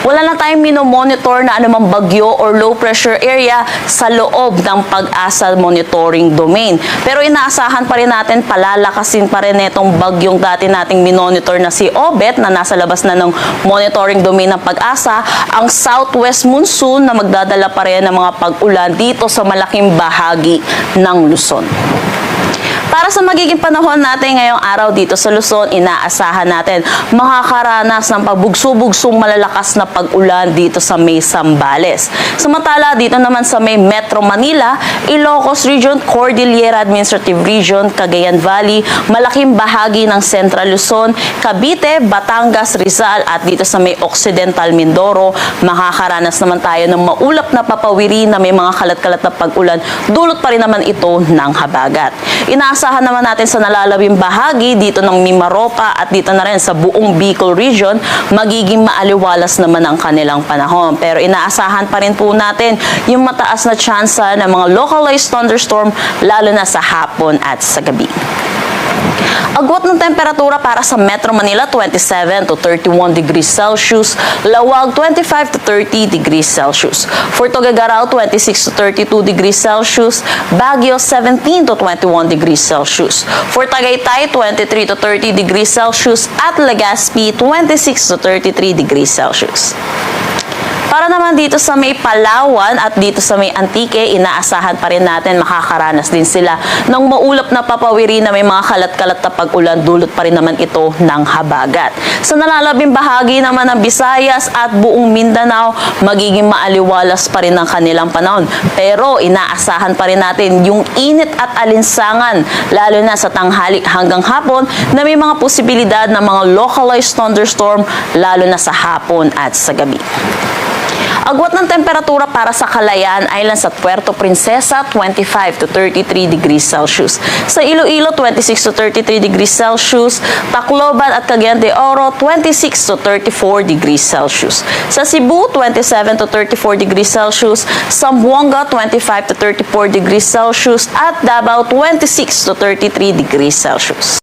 wala na tayong minomonitor na anumang bagyo or low pressure area sa loob ng Pag-asa monitoring domain. Pero inaasahan pa rin natin, palalakasin pa rin itong bagyong dati nating minonitor na si Obet na nasa labas na ng monitoring domain ng Pag-asa, ang southwest monsoon na magdadala pa rin ng mga pag-ulan dito sa malaking bahagi ng Luzon. Para sa magiging panahon natin ngayong araw dito sa Luzon, inaasahan natin makakaranas ng pabugso-bugsong malalakas na pag-ulan dito sa may Zambales. Samantala, dito naman sa may Metro Manila, Ilocos Region, Cordillera Administrative Region, Cagayan Valley, malaking bahagi ng Central Luzon, Cavite, Batangas, Rizal at dito sa may Occidental Mindoro, makakaranas naman tayo ng maulap na papawiri na may mga kalat-kalat na pag-ulan. Dulot pa rin naman ito ng habagat. Inaasahan naman natin sa nalalawing bahagi dito ng Mimaropa at dito na rin sa buong Bicol Region, magiging maaliwalas naman ang kanilang panahon. Pero inaasahan pa rin po natin yung mataas na tsansa ng mga localized thunderstorm lalo na sa hapon at sa gabi. Agwat ng temperatura para sa Metro Manila, 27 to 31 degrees Celsius. Lawag, 25 to 30 degrees Celsius. For Tuguegarao, 26 to 32 degrees Celsius. Baguio, 17 to 21 degrees Celsius. For Tagaytay, 23 to 30 degrees Celsius. At Legazpi, 26 to 33 degrees Celsius. Para naman dito sa may Palawan at dito sa may Antique, inaasahan pa rin natin makakaranas din sila ng maulap na papawiri na may mga kalat-kalat na pag-ulan, dulot pa rin naman ito ng habagat. Sa nalalabing bahagi naman ng Visayas at buong Mindanao, magiging maaliwalas pa rin ang kanilang panahon. Pero inaasahan pa rin natin yung init at alinsangan, lalo na sa tanghali hanggang hapon, na may mga posibilidad ng mga localized thunderstorm, lalo na sa hapon at sa gabi. Agwat ng temperatura para sa Calayan Island sa Puerto Princesa, 25 to 33 degrees Celsius. Sa Iloilo, 26 to 33 degrees Celsius. Tacloban at Cagayan de Oro, 26 to 34 degrees Celsius. Sa Cebu, 27 to 34 degrees Celsius. Zamboanga, 25 to 34 degrees Celsius. At Davao, 26 to 33 degrees Celsius.